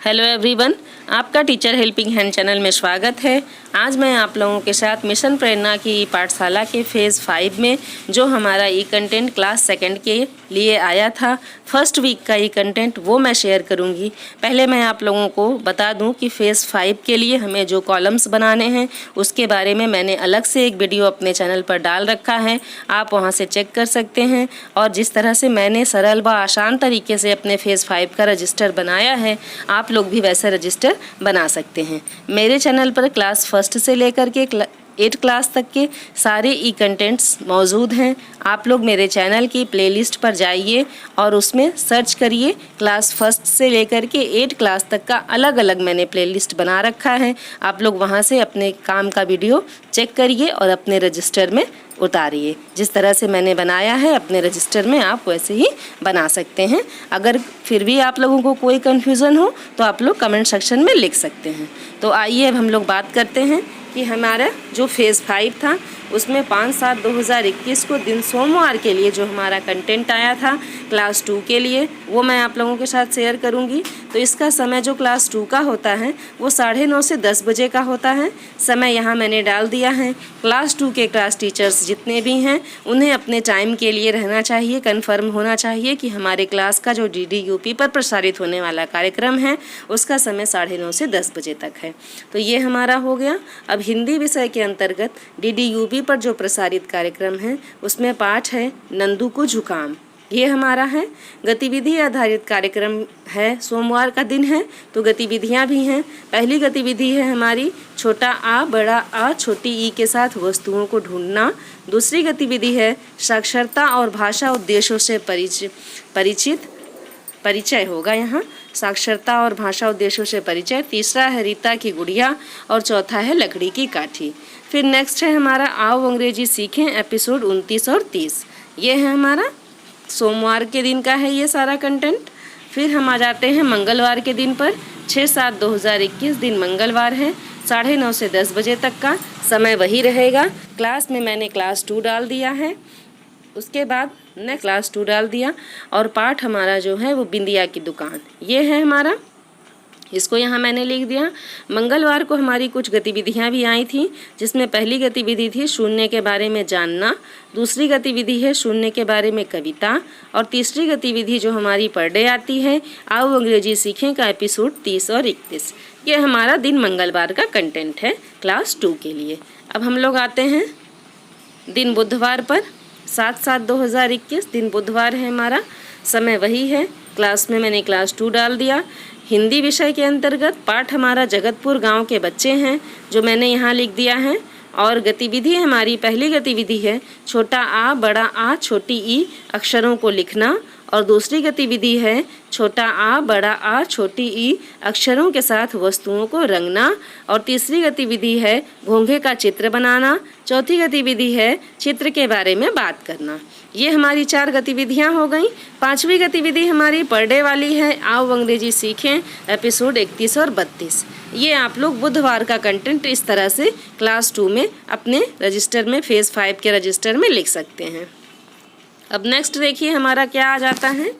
Hello everyone, आपका teacher helping hand channel में स्वागत है। आज मैं आप लोगों के साथ मिशन प्रेरणा की पाठशाला के फेज़ 5 में जो हमारा ई कंटेंट क्लास सेकंड के लिए आया था, फर्स्ट वीक का ई कंटेंट वो मैं शेयर करूंगी। पहले मैं आप लोगों को बता दूं कि फेज़ 5 के लिए हमें जो कॉलम्स बनाने हैं उसके बारे में मैंने अलग से एक वीडियो अपने चैनल पर डाल रखा है, आप वहां से चेक कर सकते हैं। और जिस तरह से मैंने सरल व आसान तरीके से अपने फेज़ 5 का रजिस्टर बनाया है, आप लोग भी वैसे रजिस्टर बना सकते हैं। मेरे चैनल पर क्लास फर्स्ट से लेकर के 8 क्लास तक के सारे ई कंटेंट्स मौजूद हैं। आप लोग मेरे चैनल की प्लेलिस्ट पर जाइए और उसमें सर्च करिए। क्लास फर्स्ट से लेकर के 8 क्लास तक का अलग अलग मैंने प्लेलिस्ट बना रखा है। आप लोग वहां से अपने काम का वीडियो चेक करिए और अपने रजिस्टर में उतारिए। जिस तरह से मैंने बनाया है अपने रजिस्टर में आप वैसे ही बना सकते हैं। अगर फिर भी आप लोगों को कोई कन्फ्यूज़न हो तो आप लोग कमेंट सेक्शन में लिख सकते हैं। तो आइए अब हम लोग बात करते हैं कि हमारा जो फेज़ 5 था उसमें 5/7/2021 को दिन सोमवार के लिए जो हमारा कंटेंट आया था क्लास 2 के लिए, वो मैं आप लोगों के साथ शेयर करूंगी। तो इसका समय जो क्लास 2 का होता है वो 9:30 से 10 बजे का होता है। समय यहाँ मैंने डाल दिया है। क्लास 2 के क्लास टीचर्स जितने भी हैं उन्हें अपने टाइम के लिए रहना चाहिए, कन्फर्म होना चाहिए कि हमारे क्लास का जो DDUP पर प्रसारित होने वाला कार्यक्रम है उसका समय 9:30 से 10 बजे तक है। तो ये हमारा हो गया। अब हिंदी विषय के अंतर्गत DDUP पर जो प्रसारित कार्यक्रम है उसमें पाठ है नंदू को जुकाम, ये हमारा है। गतिविधि आधारित कार्यक्रम है, सोमवार का दिन है तो गतिविधियां भी हैं। पहली गतिविधि है हमारी छोटा आ बड़ा आ छोटी ई के साथ वस्तुओं को ढूंढना। दूसरी गतिविधि है साक्षरता और भाषा उद्देश्यों से परिचय होगा यहाँ, साक्षरता और भाषा उद्देश्यों से परिचय। तीसरा है रीता की गुड़िया और चौथा है लकड़ी की काठी। फिर नेक्स्ट है हमारा आओ अंग्रेजी सीखें एपिसोड 29 और 30, ये है हमारा सोमवार के दिन का है ये सारा कंटेंट। फिर हम आ जाते हैं मंगलवार के दिन पर। 6/7/2021 दिन मंगलवार है, 9:30 से 10 बजे तक का समय वही रहेगा। क्लास में मैंने क्लास 2 डाल दिया है, उसके बाद नेक्स्ट क्लास 2 डाल दिया। और पाठ हमारा जो है वो बिंदिया की दुकान, ये है हमारा, इसको यहाँ मैंने लिख दिया। मंगलवार को हमारी कुछ गतिविधियाँ भी आई थी, जिसमें पहली गतिविधि थी शून्य के बारे में जानना, दूसरी गतिविधि है शून्य के बारे में कविता, और तीसरी गतिविधि जो हमारी पर डे आती है आओ अंग्रेजी सीखें का एपिसोड 30 और 31। ये हमारा दिन मंगलवार का कंटेंट है क्लास 2 के लिए। अब हम लोग आते हैं दिन बुधवार पर। 7/7/2021 दिन बुधवार है हमारा, समय वही है। क्लास में मैंने क्लास 2 डाल दिया। हिंदी विषय के अंतर्गत पाठ हमारा जगतपुर गांव के बच्चे हैं, जो मैंने यहाँ लिख दिया है। और गतिविधि हमारी पहली गतिविधि है छोटा आ बड़ा आ छोटी ई अक्षरों को लिखना, और दूसरी गतिविधि है छोटा आ बड़ा आ छोटी ई अक्षरों के साथ वस्तुओं को रंगना, और तीसरी गतिविधि है घोंघे का चित्र बनाना, चौथी गतिविधि है चित्र के बारे में बात करना। ये हमारी 4 गतिविधियां हो गई। 5वीं गतिविधि हमारी पर डे वाली है आओ अंग्रेजी सीखें एपिसोड 31 और 32। ये आप लोग बुधवार का कंटेंट इस तरह से क्लास 2 में अपने रजिस्टर में फेज़ 5 के रजिस्टर में लिख सकते हैं। अब नेक्स्ट देखिए हमारा क्या आ जाता है।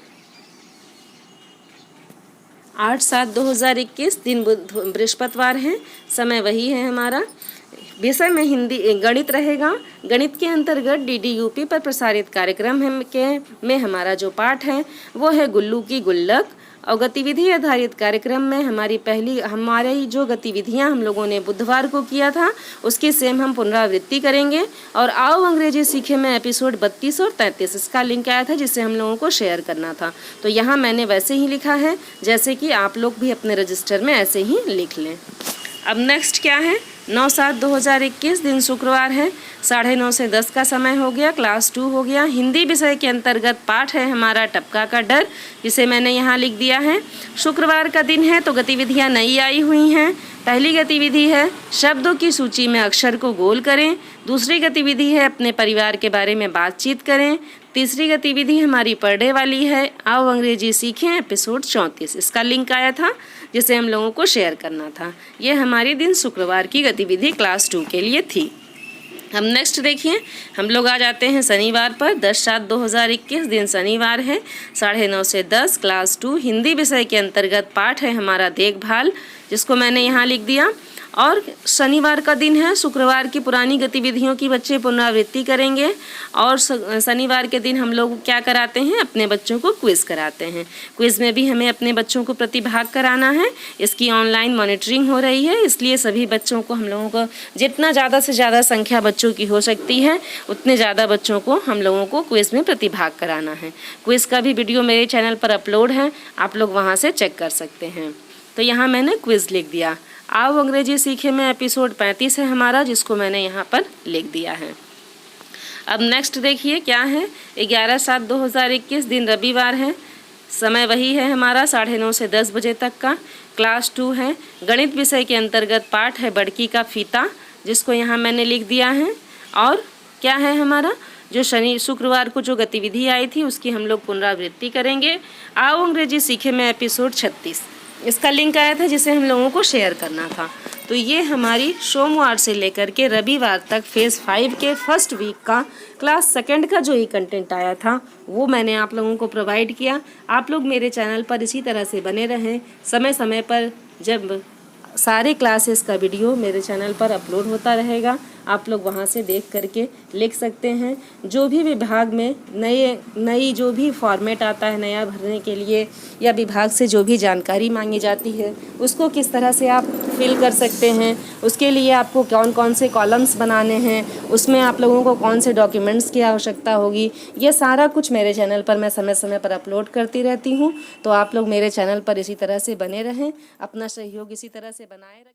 8/7/2021 दिन बृहस्पतिवार है, समय वही है हमारा। विषय में हिंदी गणित रहेगा। गणित के अंतर्गत DDUP पर प्रसारित कार्यक्रम में हमारा जो पाठ है वो है गुल्लू की गुल्लक। और गतिविधि आधारित कार्यक्रम में हमारी जो गतिविधियां हम लोगों ने बुधवार को किया था उसकी सेम हम पुनरावृत्ति करेंगे। और आओ अंग्रेजी सीखे में एपिसोड 32 और 33, इसका लिंक आया था जिसे हम लोगों को शेयर करना था। तो यहाँ मैंने वैसे ही लिखा है जैसे कि आप लोग भी अपने रजिस्टर में ऐसे ही लिख लें। अब नेक्स्ट क्या है, 9/7/2021 दिन शुक्रवार है, 9:30 से 10 का समय हो गया, क्लास 2 हो गया। हिंदी विषय के अंतर्गत पाठ है हमारा टपका का डर, जिसे मैंने यहाँ लिख दिया है। शुक्रवार का दिन है तो गतिविधियाँ नई आई हुई हैं। पहली गतिविधि है शब्दों की सूची में अक्षर को गोल करें, दूसरी गतिविधि है अपने परिवार के बारे में बातचीत करें, तीसरी गतिविधि हमारी पर डे वाली है आओ अंग्रेजी सीखें एपिसोड 34, इसका लिंक आया था जिसे हम लोगों को शेयर करना था। ये हमारी दिन शुक्रवार की गतिविधि क्लास 2 के लिए थी। हम नेक्स्ट देखिए, हम लोग आ जाते हैं शनिवार पर 10/7/2021 दिन शनिवार है, 9:30 से 10 क्लास 2 हिंदी विषय के अंतर्गत पाठ है हमारा देखभाल, जिसको मैंने यहाँ लिख दिया। और शनिवार का दिन है, शुक्रवार की पुरानी गतिविधियों की बच्चे पुनरावृत्ति करेंगे। और शनिवार के दिन हम लोग क्या कराते हैं, अपने बच्चों को क्विज़ कराते हैं। क्विज़ में भी हमें अपने बच्चों को प्रतिभाग कराना है। इसकी ऑनलाइन मॉनिटरिंग हो रही है, इसलिए सभी बच्चों को हम लोगों को जितना ज़्यादा से ज़्यादा संख्या बच्चों की हो सकती है उतने ज़्यादा बच्चों को हम लोगों को क्विज़ में प्रतिभाग कराना है। क्विज़ का भी वीडियो मेरे चैनल पर अपलोड है, आप लोग वहाँ से चेक कर सकते हैं। तो यहाँ मैंने क्विज़ लिख दिया। आओ अंग्रेजी सीखे में एपिसोड 35 है हमारा, जिसको मैंने यहाँ पर लिख दिया है। अब नेक्स्ट देखिए क्या है, 11/7/2021 दिन रविवार है, समय वही है हमारा 9:30 से 10 बजे तक का। क्लास 2 है, गणित विषय के अंतर्गत पाठ है बड़की का फीता, जिसको यहाँ मैंने लिख दिया है। और क्या है हमारा, जो शुक्रवार को जो गतिविधि आई थी उसकी हम लोग पुनरावृत्ति करेंगे। आओ अंग्रेजी सीखे में एपिसोड 36, इसका लिंक आया था जिसे हम लोगों को शेयर करना था। तो ये हमारी सोमवार से लेकर के रविवार तक फेज़ 5 के फर्स्ट वीक का क्लास सेकंड का जो ई कंटेंट आया था वो मैंने आप लोगों को प्रोवाइड किया। आप लोग मेरे चैनल पर इसी तरह से बने रहें। समय समय पर जब सारे क्लासेस का वीडियो मेरे चैनल पर अपलोड होता रहेगा, आप लोग वहां से देख करके लिख सकते हैं। जो भी विभाग में नई जो भी फॉर्मेट आता है नया भरने के लिए, या विभाग से जो भी जानकारी मांगी जाती है उसको किस तरह से आप फिल कर सकते हैं, उसके लिए आपको कौन कौन से कॉलम्स बनाने हैं, उसमें आप लोगों को कौन से डॉक्यूमेंट्स की आवश्यकता होगी, ये सारा कुछ मेरे चैनल पर मैं समय समय पर अपलोड करती रहती हूँ। तो आप लोग मेरे चैनल पर इसी तरह से बने रहें, अपना सहयोग इसी तरह से बनाए रखें।